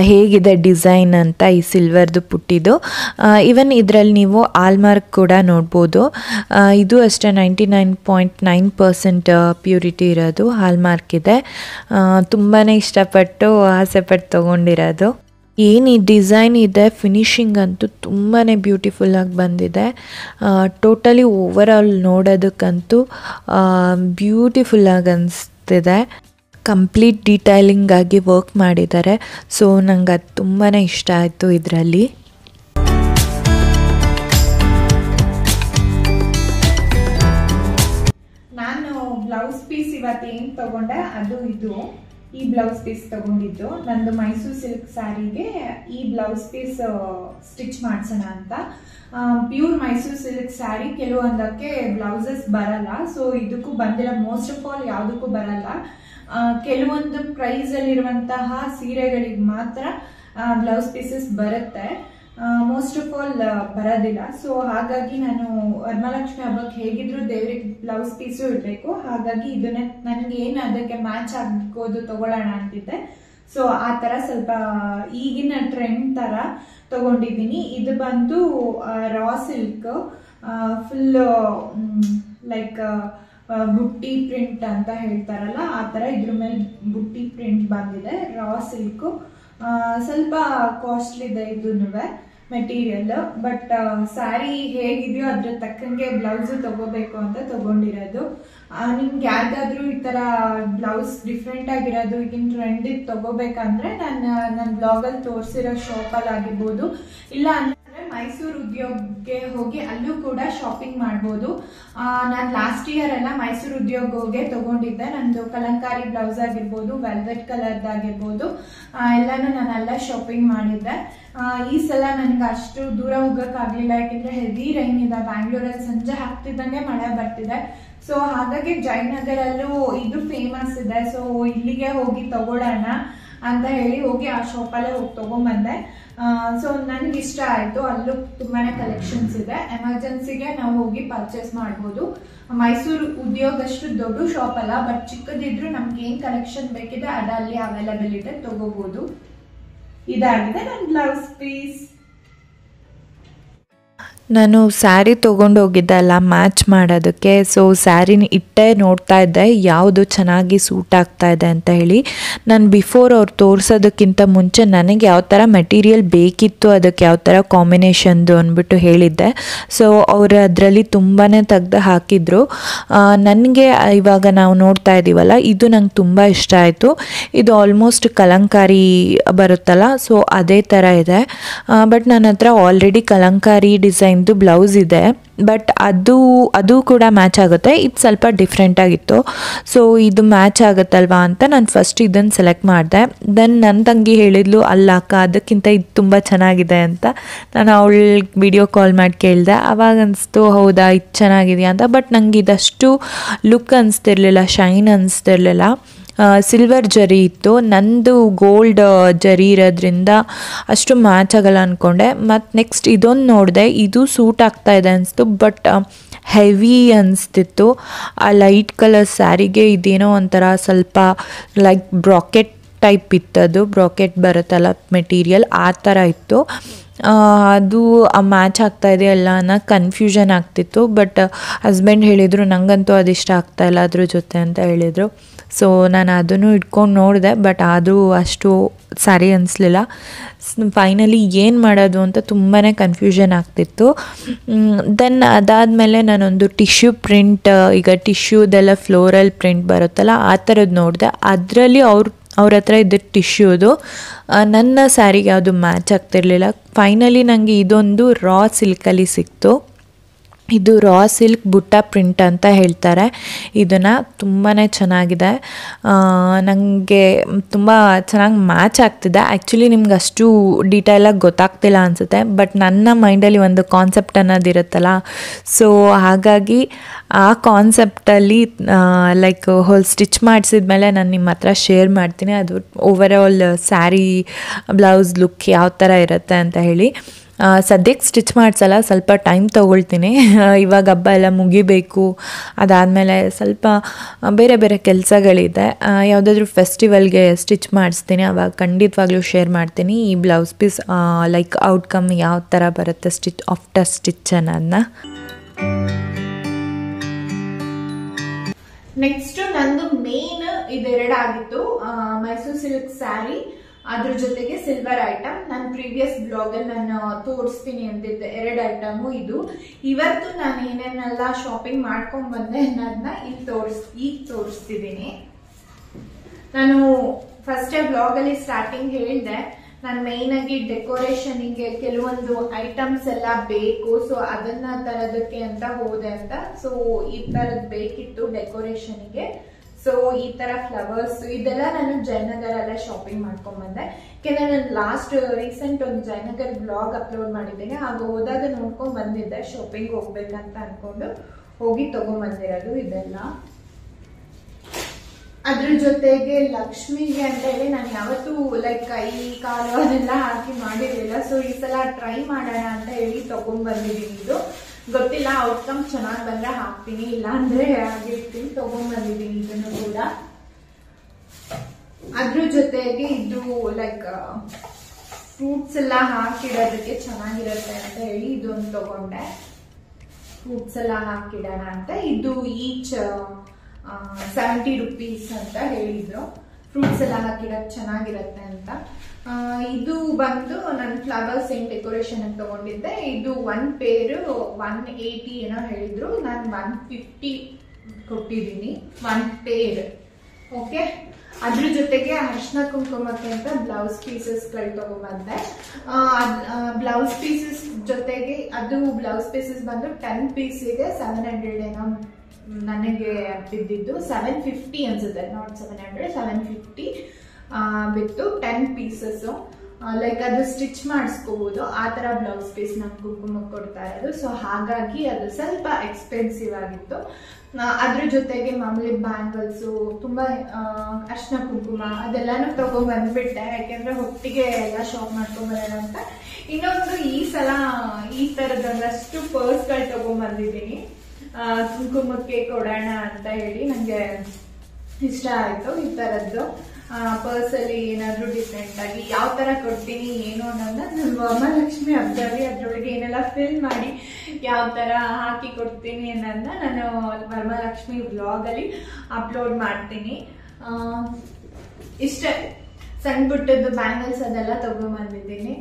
ಹೇಗಿದೆ ಡಿಸೈನ್ ಅಂತ ಈ ಸಿಲ್ವರ್ದು ಪುಟ್ಟಿದ್ದು. ಈವನ್ ಇದರಲ್ಲಿ ನೀವು ಆಲ್ಮಾರ್ಕ್ ಕೂಡ ನೋಡ್ಬೋದು. ಇದು ಅಷ್ಟೇ 99.9% ಪ್ಯೂರಿಟಿ ಇರೋದು ಹಾಲ್ಮಾರ್ಕ್ ಇದೆ. ತುಂಬಾ ಇಷ್ಟಪಟ್ಟು ಆಸೆಪಟ್ಟು ತೊಗೊಂಡಿರೋದು. ಏನು ಈ ಡಿಸೈನ್ ಇದೆ, ಫಿನಿಶಿಂಗ್ ಅಂತೂ ತುಂಬಾ ಬ್ಯೂಟಿಫುಲ್ಲಾಗಿ ಬಂದಿದೆ. ಟೋಟಲಿ ಓವರ್ ಆಲ್ ನೋಡೋದಕ್ಕಂತೂ ಬ್ಯೂಟಿಫುಲ್ಲಾಗಿ ಅನಿಸ್ತಿದೆ. ಕಂಪ್ಲೀಟ್ ಡೀಟೈಲಿಂಗ್ ಆಗಿ ವರ್ಕ್ ಮಾಡಿದ್ದಾರೆ. ಸೊ ನಂಗೆ ಅದು ತುಂಬಾ ಇಷ್ಟ ಆಯಿತು ಇದರಲ್ಲಿ. ನಾನು ಬ್ಲೌಸ್ ಪೀಸ್ ಇವತ್ತು ಏನು ತಗೊಂಡೆ ಅದು ಇದು. ಈ ಬ್ಲೌಸ್ ಪೀಸ್ ತಗೊಂಡಿದ್ದು. ನಂದು ಮೈಸೂರು ಸಿಲ್ಕ್ ಸ್ಯಾರಿಗೆ ಈ ಬ್ಲೌಸ್ ಪೀಸ್ ಸ್ಟಿಚ್ ಮಾಡಿಸೋಣ ಅಂತ. ಪ್ಯೂರ್ ಮೈಸೂರು ಸಿಲ್ಕ್ ಸ್ಯಾರಿ ಕೆಲವೊಂದಕ್ಕೆ ಬ್ಲೌಸಸ್ ಬರಲ್ಲ, ಸೊ ಇದಕ್ಕೂ ಬಂದಿಲ್ಲ. ಮೋಸ್ಟ್ ಆಫ್ ಆಲ್ ಯಾವುದಕ್ಕೂ ಬರಲ್ಲ. ಕೆಲವೊಂದು ಪ್ರೈಸ್ ಅಲ್ಲಿರುವಂತಹ ಸೀರೆಗಳಿಗೆ ಮಾತ್ರ ಬ್ಲೌಸ್ ಪೀಸಸ್ ಬರುತ್ತೆ, ಮೋಸ್ಟ್ ಆಫ್ ಆಲ್ ಬರೋದಿಲ್ಲ. ಸೊ ಹಾಗಾಗಿ ನಾನು ವರಮಹಾಲಕ್ಷ್ಮಿ ಹಬ್ಬಕ್ಕೆ ಹೇಗಿದ್ರು ದೇವ್ರಿಗೆ ಬ್ಲೌಸ್ ಪೀಸು ಇರಬೇಕು, ಹಾಗಾಗಿ ಇದನ್ನೇ ನನಗೆ ಏನು ಅದಕ್ಕೆ ಮ್ಯಾಚ್ ಆಗೋದು ತಗೊಳ್ಳೋಣ ಅಂತಿದ್ದೆ. ಸೊ ಆ ಥರ ಸ್ವಲ್ಪ ಈಗಿನ ಟ್ರೆಂಡ್ ಥರ ತಗೊಂಡಿದ್ದೀನಿ. ಇದು ಬಂದು ರಾ ಸಿಲ್ಕ್, ಫುಲ್ ಲೈಕ್ ಬುಟ್ಟಿ ಪ್ರಿಂಟ್ ಅಂತ ಹೇಳ್ತಾರಲ್ಲ ಆ ಥರ ಇದ್ರ ಮೇಲೆ ಬುಟ್ಟಿ ಪ್ರಿಂಟ್ ಬಂದಿದೆ. ರಾ ಸಿಲ್ಕು ಸ್ವಲ್ಪ ಕಾಸ್ಟ್ಲಿ ಇದೆ ಇದೂನುವೆ ಮೆಟೀರಿಯಲ್, ಬಟ್ ಸ್ಯಾರಿ ಹೇಗಿದೆಯೋ ಅದ್ರ ತಕ್ಕಂಗೆ ಬ್ಲೌಸು ತಗೋಬೇಕು ಅಂತ ತಗೊಂಡಿರೋದು. ನಿಮ್ಗೆ ಯಾರಿಗಾದ್ರೂ ಈ ಥರ ಬ್ಲೌಸ್ ಡಿಫ್ರೆಂಟ್ ಆಗಿರೋದು ಈಗಿನ ಟ್ರೆಂಡಿಗೆ ತಗೋಬೇಕಂದ್ರೆ ನನ್ನ ಬ್ಲಾಗಲ್ಲಿ ತೋರಿಸಿರೋ ಶಾಪಲ್ಲಿ ಆಗಿರ್ಬೋದು, ಇಲ್ಲ ಅಂದರೆ ಮೈಸೂರು ಉದ್ಯೋಗಕ್ಕೆ ಹೋಗಿ ಅಲ್ಲೂ ಕೂಡ ಶಾಪಿಂಗ್ ಮಾಡ್ಬೋದು. ನಾನು ಲಾಸ್ಟ್ ಇಯರ್ ಎಲ್ಲ ಮೈಸೂರು ಉದ್ಯೋಗಕ್ಕೆ ತಗೊಂಡಿದ್ದೆ. ನಂದು ಕಲಂಕಾರಿ ಬ್ಲೌಸ್ ಆಗಿರ್ಬೋದು, ವೆಲ್ವೆಟ್ ಕಲರ್ದಾಗಿರ್ಬೋದು, ಎಲ್ಲಾನು ನಾನೆಲ್ಲ ಶಾಪಿಂಗ್ ಮಾಡಿದ್ದೆ. ಈ ಸಲ ನನಗೆ ಅಷ್ಟು ದೂರ ಹೋಗೋಕ್ಕಾಗಲಿಲ್ಲ, ಯಾಕೆಂದ್ರೆ ಹೆವಿ ರೈನ್ ಇದೆ. ಬ್ಯಾಂಗ್ಳೂರಲ್ಲಿ ಸಂಜೆ ಆಗ್ತಿದ್ದಂಗೆ ಮಳೆ ಬರ್ತಿದೆ. ಸೊ ಹಾಗಾಗಿ ಜಯನಗರಲ್ಲೂ ಇದು ಫೇಮಸ್ ಇದೆ. ಸೊ ಇಲ್ಲಿಗೆ ಹೋಗಿ ತಗೊಳ್ಳೋಣ ಅಂತ ಹೇಳಿ ಹೋಗಿ ಆ ಶಾಪಲ್ಲೇ ಹೋಗಿ ತಗೊಂಡ್ಬಂದೆ. ಸೊ ನನಗೆ ಇಷ್ಟ ಆಯಿತು. ಅಲ್ಲೂ ತುಂಬಾನೇ ಕಲೆಕ್ಷನ್ಸ್ ಇದೆ. ಎಮರ್ಜೆನ್ಸಿಗೆ ನಾವು ಹೋಗಿ ಪರ್ಚೇಸ್ ಮಾಡ್ಬೋದು. ಮೈಸೂರು ಉದ್ಯೋಗ ಅಷ್ಟು ದೊಡ್ಡ ಶಾಪ್ ಅಲ್ಲ, ಬಟ್ ಚಿಕ್ಕದಿದ್ರು ನಮ್ಗೆ ಏನು ಕಲೆಕ್ಷನ್ ಬೇಕಿದೆ ಅದಲ್ಲಿ ಅವೈಲೇಬಲ್ ಇದೆ, ತಗೋಬಹುದು. ಇದಾಗಿದೆ ನನ್ನ ಬ್ಲೌಸ್ ಪೀಸ್. ನಾನು ಸ್ಯಾರಿ ತೊಗೊಂಡು ಹೋಗಿದ್ದೆ ಅಲ್ಲ ಮ್ಯಾಚ್ ಮಾಡೋದಕ್ಕೆ. ಸೊ ಸ್ಯಾರಿನ ಇಟ್ಟೆ ನೋಡ್ತಾ ಇದ್ದೆ ಯಾವುದು ಚೆನ್ನಾಗಿ ಸೂಟ್ ಆಗ್ತಾ ಇದೆ ಅಂತ ಹೇಳಿ. ನಾನು ಬಿಫೋರ್ ಅವ್ರು ತೋರಿಸೋದಕ್ಕಿಂತ ಮುಂಚೆ ನನಗೆ ಯಾವ ಥರ ಮೆಟೀರಿಯಲ್ ಬೇಕಿತ್ತು, ಅದಕ್ಕೆ ಯಾವ ಥರ ಕಾಂಬಿನೇಷನ್ದು ಅಂದ್ಬಿಟ್ಟು ಹೇಳಿದ್ದೆ. ಸೊ ಅವರು ಅದರಲ್ಲಿ ತುಂಬಾ ತೆಗ್ದು ಹಾಕಿದ್ರು. ನನಗೆ ಇವಾಗ ನಾವು ನೋಡ್ತಾ ಇದ್ದೀವಲ್ಲ, ಇದು ನಂಗೆ ತುಂಬ ಇಷ್ಟ ಆಯಿತು. ಇದು ಆಲ್ಮೋಸ್ಟ್ ಕಲಂಕಾರಿ ಬರುತ್ತಲ್ಲ, ಸೊ ಅದೇ ಥರ ಇದೆ. ಬಟ್ ನನ್ನ ಹತ್ರ ಆಲ್ರೆಡಿ ಕಲಂಕಾರಿ ಡಿಸೈನ್ ಬ್ಲೌಸ್ ಇದೆ, ಬಟ್ ಅದು ಕೂಡ ಮ್ಯಾಚ್ ಆಗುತ್ತೆ. ಇದು ಸ್ವಲ್ಪ ಡಿಫ್ರೆಂಟ್ ಆಗಿತ್ತು. ಸೊ ಇದು ಮ್ಯಾಚ್ ಆಗುತ್ತಲ್ವಾ ಅಂತ ನಾನು ಫಸ್ಟ್ ಇದನ್ನು ಸೆಲೆಕ್ಟ್ ಮಾಡಿದೆ. ದೆನ್ ನನ್ನ ತಂಗಿ ಹೇಳಿದ್ಲು, ಅಲ್ಲ ಅಕ್ಕ ಅದಕ್ಕಿಂತ ಇದು ತುಂಬ ಚೆನ್ನಾಗಿದೆ ಅಂತ. ನಾನು ಅವಳಿಗೆ ವಿಡಿಯೋ ಕಾಲ್ ಮಾಡಿ ಕೇಳಿದೆ. ಆವಾಗ ಅನಿಸ್ತು ಹೌದಾ ಇದು ಚೆನ್ನಾಗಿದೆಯಾ ಅಂತ. ಬಟ್ ನನಗೆ ಇದಷ್ಟು ಲುಕ್ ಅನಿಸ್ತಿರ್ಲಿಲ್ಲ, ಶೈನ್ ಅನಿಸ್ತಿರ್ಲಿಲ್ಲ. ಸಿಲ್ವರ್ ಜರಿ ಇತ್ತು, ನಂದು ಗೋಲ್ಡ್ ಜರಿ ಇರೋದ್ರಿಂದ ಅಷ್ಟು ಮ್ಯಾಚ್ ಆಗಲ್ಲ ಅಂದ್ಕೊಂಡೆ. ಮತ್ತು ನೆಕ್ಸ್ಟ್ ಇದೊಂದು ನೋಡಿದೆ, ಇದು ಸೂಟ್ ಆಗ್ತಾ ಇದೆ ಅನಿಸ್ತು, ಬಟ್ ಹೆವಿ ಅನಿಸ್ತಿತ್ತು. ಆ ಲೈಟ್ ಕಲರ್ ಸ್ಯಾರಿಗೆ ಇದೇನೋ ಒಂಥರ ಸ್ವಲ್ಪ ಲೈಕ್ ಬ್ರಾಕೆಟ್ ಟೈಪ್ ಇತ್ತದು, ಬ್ರಾಕೆಟ್ ಬರುತ್ತಲ್ಲ ಮೆಟೀರಿಯಲ್, ಆ ಥರ ಇತ್ತು. ಅದು ಮ್ಯಾಚ್ ಆಗ್ತಾ ಇದೆ ಅಲ್ಲ ಅನ್ನೋ ಕನ್ಫ್ಯೂಷನ್ ಆಗ್ತಿತ್ತು. ಬಟ್ ಹಸ್ಬೆಂಡ್ ಹೇಳಿದರು ನನಗಂತೂ ಅದಿಷ್ಟ ಆಗ್ತಾಯಿಲ್ಲ ಅದ್ರ ಜೊತೆ ಅಂತ ಹೇಳಿದರು. ಸೊ ನಾನು ಅದನ್ನು ಇಟ್ಕೊಂಡು ನೋಡಿದೆ, ಬಟ್ ಅದು ಅಷ್ಟು ಸರಿ ಅನಿಸ್ಲಿಲ್ಲ. ಫೈನಲಿ ಏನು ಮಾಡೋದು ಅಂತ ತುಂಬಾ ಕನ್ಫ್ಯೂಷನ್ ಆಗ್ತಿತ್ತು. ದೆನ್ ಅದಾದಮೇಲೆ ನಾನೊಂದು ಟಿಶ್ಯೂ ಪ್ರಿಂಟ್, ಈಗ ಟಿಶ್ಯೂದೆಲ್ಲ ಫ್ಲೋರಲ್ ಪ್ರಿಂಟ್ ಬರುತ್ತಲ್ಲ ಆ ಥರದ್ದು ನೋಡಿದೆ. ಅದರಲ್ಲಿ ಅವ್ರ ಹತ್ರ ಇದ್ದ ಟಿಶ್ಯೂದು ನನ್ನ ಸ್ಯಾರಿಗೆ ಯಾವುದು ಮ್ಯಾಚ್ ಆಗ್ತಿರ್ಲಿಲ್ಲ. ಫೈನಲಿ ನನಗೆ ಇದೊಂದು ರಾ ಸಿಲ್ಕಲ್ಲಿ ಸಿಕ್ತು. ಇದು ರಾ ಸಿಲ್ಕ್ ಬುಟ್ಟ ಪ್ರಿಂಟ್ ಅಂತ ಹೇಳ್ತಾರೆ. ಇದನ್ನು ತುಂಬಾ ಚೆನ್ನಾಗಿದೆ, ನನಗೆ ತುಂಬ ಚೆನ್ನಾಗಿ ಮ್ಯಾಚ್ ಆಗ್ತಿದೆ. ಆ್ಯಕ್ಚುಲಿ ನಿಮ್ಗೆ ಅಷ್ಟು ಡೀಟೇಲಾಗಿ ಗೊತ್ತಾಗ್ತಿಲ್ಲ ಅನಿಸುತ್ತೆ, ಬಟ್ ನನ್ನ ಮೈಂಡಲ್ಲಿ ಒಂದು ಕಾನ್ಸೆಪ್ಟ್ ಅನ್ನೋದಿರುತ್ತಲ್ಲ, ಸೊ ಹಾಗಾಗಿ ಆ ಕಾನ್ಸೆಪ್ಟಲ್ಲಿ ಲೈಕ್ ಸ್ಟಿಚ್ ಮಾಡಿಸಿದ್ಮೇಲೆ ನಾನು ನಿಮ್ಮ ಹತ್ರ ಶೇರ್ ಮಾಡ್ತೀನಿ. ಅದು over all sari blouse look ಯಾವ ಥರ ಇರುತ್ತೆ ಅಂತ ಹೇಳಿ. ಸದ್ಯಕ್ಕೆ ಸ್ಟಿಚ್ ಮಾಡಿಸಲ್ಲ, ಸ್ವಲ್ಪ ಟೈಮ್ ತೊಗೊಳ್ತೀನಿ. ಇವಾಗ ಹಬ್ಬ ಎಲ್ಲ ಮುಗಿಬೇಕು, ಅದಾದಮೇಲೆ ಸ್ವಲ್ಪ ಬೇರೆ ಬೇರೆ ಕೆಲಸಗಳಿದೆ. ಯಾವುದಾದ್ರೂ ಫೆಸ್ಟಿವಲ್ಗೆ ಸ್ಟಿಚ್ ಮಾಡಿಸ್ತೀನಿ, ಆವಾಗ ಖಂಡಿತವಾಗ್ಲೂ ಶೇರ್ ಮಾಡ್ತೀನಿ ಈ ಬ್ಲೌಸ್ ಪೀಸ್ ಲೈಕ್ ಔಟ್ಕಮ್ ಯಾವ ಥರ ಬರುತ್ತೆ ಸ್ಟಿಚ್ ಆಫ್ಟರ್ ಸ್ಟಿಚ್ ಅನ್ನೋದನ್ನ. ನೆಕ್ಸ್ಟ್ ನಂದು ಮೇನ್ ಇದೆರಡಾಗಿತ್ತು, ಮೈಸೂರು ಸಿಲ್ಕ್ ಸ್ಯಾರಿ, ಅದ್ರ ಜೊತೆಗೆ ಸಿಲ್ವರ್ ಐಟಮ್. ನಾನು ಪ್ರೀವಿಯಸ್ ಬ್ಲಾಗ್ ಅಲ್ಲಿ ನಾನು ತೋರಿಸ್ತೀನಿ ಅಂತಿದ್ದೆ 2 ಐಟಮ್. ಇದು ಇವತ್ತು ನಾನು ಏನೇನೆಲ್ಲ ಶಾಪಿಂಗ್ ಮಾಡ್ಕೊಂಡ್ ಬಂದೆ ಅನ್ನೋದನ್ನ ಈಗ ತೋರಿಸ್ತಿದ್ದೀನಿ. ನಾನು ಫಸ್ಟ್ ಬ್ಲಾಗ್ ಅಲ್ಲಿ ಸ್ಟಾರ್ಟಿಂಗ್ ಹೇಳಿದೆ, ನಾನು ಮೇನ್ ಆಗಿ ಡೆಕೋರೇಷನ್ಗೆ ಕೆಲವೊಂದು ಐಟಮ್ಸ್ ಎಲ್ಲ ಬೇಕು, ಸೊ ಅದನ್ನ ತರೋದಕ್ಕೆ ಅಂತ ಹೋದೆ ಅಂತ. ಸೊ ಈ ತರದ್ ಬೇಕಿತ್ತು ಡೆಕೋರೇಷನ್ಗೆ. ಸೊ ಈ ತರ ಫ್ಲವರ್ಸ್ ಇದೆಲ್ಲ ನಾನು ಜಯನಗರ ಅಲ್ಲೇ ಶಾಪಿಂಗ್ ಮಾಡ್ಕೊಂಡ್ ಬಂದೆ. ಯಾಕೆಂದ್ರೆ ನಾನು ಲಾಸ್ಟ್ ರೀಸೆಂಟ್ ಒಂದು ಜಯನಗರ್ ಬ್ಲಾಗ್ ಅಪ್ಲೋಡ್ ಮಾಡಿದ್ದೇನೆ. ಆಗ ಹೋದಾಗ ನೋಡ್ಕೊಂಡ್ ಬಂದಿದ್ದೆ, ಶಾಪಿಂಗ್ ಹೋಗ್ಬೇಕಂತ ಅನ್ಕೊಂಡು ಹೋಗಿ ತಗೊಂಡ್ ಬಂದಿರೋದು ಇದೆಲ್ಲ. ಅದ್ರ ಜೊತೆಗೆ ಲಕ್ಷ್ಮಿಗೆ ಅಂತ ಹೇಳಿ ನಾನು ಯಾವತ್ತೂ ಲೈಕ್ ಕೈ ಕಾಲು ಅದೆಲ್ಲ ಹಾಕಿ ಮಾಡಿರಲಿಲ್ಲ. ಸೊ ಈ ಸಲ ಟ್ರೈ ಮಾಡೋಣ ಅಂತ ಹೇಳಿ ತಗೊಂಡ್ ಬಂದಿದ್ದೀನಿ. ಇದು ಗೊತ್ತಿಲ್ಲ, ಔಟ್ಕಮ್ ಚೆನ್ನಾಗಿ ಬಂದ್ರೆ ಹಾಕ್ತೀನಿ, ಇಲ್ಲ ಅಂದ್ರೆ ಆಗಿರ್ತೀನಿ. ತಗೊಂಡ್ ಬಂದಿದ್ದೀನಿ ಇದನ್ನು ಕೂಡ. ಅದ್ರ ಜೊತೆಗೆ ಇದು ಲೈಕ್ ಫ್ರೂಟ್ಸ್ ಎಲ್ಲ ಹಾಕಿಡೋದಕ್ಕೆ ಚೆನ್ನಾಗಿರುತ್ತೆ ಅಂತ ಹೇಳಿ ಇದೊಂದು ತಗೊಂಡೆ. ಫ್ರೂಟ್ಸ್ ಎಲ್ಲ ಹಾಕಿಡೋಣ ಅಂತ. ಇದು ಈಚ್ 70 ರೂಪೀಸ್ ಅಂತ ಹೇಳಿದ್ರು. ಫ್ರೂಟ್ಸ್ ಎಲ್ಲ ಹಾಕಿಡೋದು ಚೆನ್ನಾಗಿರುತ್ತೆ ಅಂತ. ಇದು ಬಂದು ನಾನು ಫ್ಲವರ್ಸ್ ಏನ್ ಡೆಕೋರೇಷನ್ ಅಂತ ತಗೊಂಡಿದ್ದೆ. ಇದು 1 ಪೇರ್ 180 ಏನೋ ಹೇಳಿದ್ರು, ನಾನು 150 ಕೊಟ್ಟಿದ್ದೀನಿ 1 ಪೇರ್. ಓಕೆ. ಅದ್ರ ಜೊತೆಗೆ ಅರ್ಶಿನ ಕುಂಕುಮಕ್ಕೆ ಅಂತ ಬ್ಲೌಸ್ ಪೀಸಸ್ ಗಳು ತಗೊಂಡ್ಬಂದೆ. ಬ್ಲೌಸ್ ಪೀಸಸ್ ಜೊತೆಗೆ ಅದು ಬ್ಲೌಸ್ ಪೀಸಸ್ ಬಂದು 10 ಪೀಸಿಗೆ 700 ಏನೋ ನನಗೆ ಬಿದ್ದಿದ್ದು. 750 ಅನ್ಸುತ್ತೆ, ನಾಟ್ 700, 750 ಬಿತ್ತು 10 ಪೀಸಸ್. ಲೈಕ್ ಅದು ಸ್ಟಿಚ್ ಮಾಡಿಸ್ಕೋಬಹುದು, ಆ ತರ ಬ್ಲೌಸ್ ಪೀಸ್ ನಮ್ಗೆ ಕುಂಕುಮ ಕೊಡ್ತಾ ಇರೋದು. ಸೊ ಹಾಗಾಗಿ ಅದು ಸ್ವಲ್ಪ ಎಕ್ಸ್ಪೆನ್ಸಿವ್ ಆಗಿತ್ತು. ಅದ್ರ ಜೊತೆಗೆ ಮಾಮೂಲಿ ಬ್ಯಾಂಗಲ್ಸ್, ತುಂಬಾ ಅರ್ಶಿನ ಕುಂಕುಮ ಅದೆಲ್ಲಾನು ತಗೊಂಡ್ ಬಂದ್ಬಿಟ್ಟೆ. ಯಾಕೆಂದ್ರೆ ಒಟ್ಟಿಗೆ ಎಲ್ಲ ಶಾಪ್ ಮಾಡ್ಕೊಂಡ್ ಬರೋಣ ಅಂತ. ಇನ್ನೊಂದು ಈ ಸಲ ಈ ತರದೊಂದಷ್ಟು ಪರ್ಸ್ ಗಳು ತಗೊಂಡ್ ಬಂದಿದ್ದೀನಿ, ಕುಂಕುಮಕ್ಕೆ ಕೊಡೋಣ ಅಂತ ಹೇಳಿ. ನಂಗೆ ಇಷ್ಟ ಆಯ್ತು ಈ ತರದ್ದು. ಪರ್ಸ್ ಅಲ್ಲಿ ಏನಾದ್ರು ಡಿಫ್ರೆಂಟ್ ಆಗಿ ಯಾವ ತರ ಕೊಡ್ತೀನಿ ಏನು ಅನ್ನೋದನ್ನ ನಾನು ವರಮಹಾಲಕ್ಷ್ಮಿ ಹಬ್ಬದಲ್ಲಿ ಅದ್ರೊಳಗೆ ಏನೆಲ್ಲ ಫಿಲ್ ಮಾಡಿ ಯಾವ ತರ ಹಾಕಿ ಕೊಡ್ತೀನಿ ಅನ್ನೋದನ್ನ ನಾನು ವರಮಹಾಲಕ್ಷ್ಮಿ ವ್ಲಾಗ್ ಅಲ್ಲಿ ಅಪ್ಲೋಡ್ ಮಾಡ್ತೀನಿ. ಇಷ್ಟೇ ಸಣ್ಣ ಪುಟ್ಟದ್ದು ಬ್ಯಾಂಗಲ್ಸ್ ಅದೆಲ್ಲ ತಗೊಂಡ್ಬಂದಿದ್ದೀನಿ.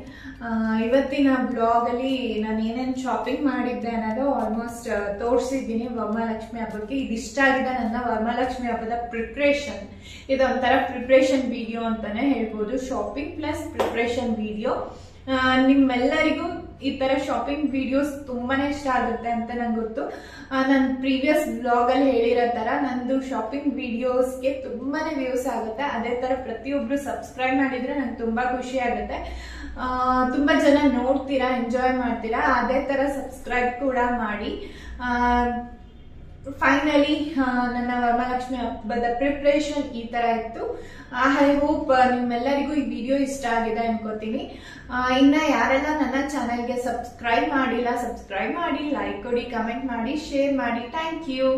ಇವತ್ತಿನ ಬ್ಲಾಗ್ ಅಲ್ಲಿ ನಾನು ಏನೇನು ಶಾಪಿಂಗ್ ಮಾಡಿದ್ದೆ ಅನ್ನೋದು ಆಲ್ಮೋಸ್ಟ್ ತೋರಿಸಿದ್ದೀನಿ ವರಮಹಾಲಕ್ಷ್ಮಿ ಹಬ್ಬಕ್ಕೆ. ಇದಿಷ್ಟ ಆಗಿದೆ ನನ್ನ ವರಮಹಾಲಕ್ಷ್ಮಿ ಹಬ್ಬದ ಪ್ರಿಪ್ರೇಷನ್. ಇದೊಂಥರ ಪ್ರಿಪ್ರೇಷನ್ ವಿಡಿಯೋ ಅಂತಾನೆ ಹೇಳ್ಬೋದು, ಶಾಪಿಂಗ್ ಪ್ಲಸ್ ಪ್ರಿಪ್ರೇಷನ್ ವಿಡಿಯೋ. ನಿಮ್ಮೆಲ್ಲರಿಗೂ ಈ ತರ ಶಾಪಿಂಗ್ ವಿಡಿಯೋಸ್ ತುಂಬಾನೇ ಇಷ್ಟ ಆಗುತ್ತೆ ಅಂತ ನಂಗೆ ಗೊತ್ತು. ನಾನು ಪ್ರೀವಿಯಸ್ ಬ್ಲಾಗ್ ಅಲ್ಲಿ ಹೇಳಿರೋ ತರ ನಂದು ಶಾಪಿಂಗ್ ವಿಡಿಯೋಸ್ಗೆ ತುಂಬಾನೇ ವ್ಯೂಸ್ ಆಗುತ್ತೆ. ಅದೇ ತರ ಪ್ರತಿಯೊಬ್ರು ಸಬ್ಸ್ಕ್ರೈಬ್ ಮಾಡಿದ್ರೆ ನಂಗೆ ತುಂಬಾ ಖುಷಿ ಆಗುತ್ತೆ. ತುಂಬಾ ಜನ ನೋಡ್ತೀರಾ, ಎಂಜಾಯ್ ಮಾಡ್ತೀರಾ, ಅದೇ ತರ ಸಬ್ಸ್ಕ್ರೈಬ್ ಕೂಡ ಮಾಡಿ. ಫೈನಲಿ ನನ್ನ ವರಮಹಾಲಕ್ಷ್ಮಿ ಹಬ್ಬದ ಪ್ರಿಪ್ರೇಷನ್ ಈ ತರ ಇತ್ತು. ಐ ಹೋಪ್ ನಿಮ್ಮೆಲ್ಲರಿಗೂ ಈ ವಿಡಿಯೋ ಇಷ್ಟ ಆಗಿದೆ ಅನ್ಕೋತೀನಿ. ಇನ್ನ ಯಾರೆಲ್ಲ ನನ್ನ ಚಾನೆಲ್ಗೆ ಸಬ್ಸ್ಕ್ರೈಬ್ ಮಾಡಿಲ್ಲ, ಸಬ್ಸ್ಕ್ರೈಬ್ ಮಾಡಿ, ಲೈಕ್ ಕೊಡಿ, ಕಮೆಂಟ್ ಮಾಡಿ, ಶೇರ್ ಮಾಡಿ. Thank you.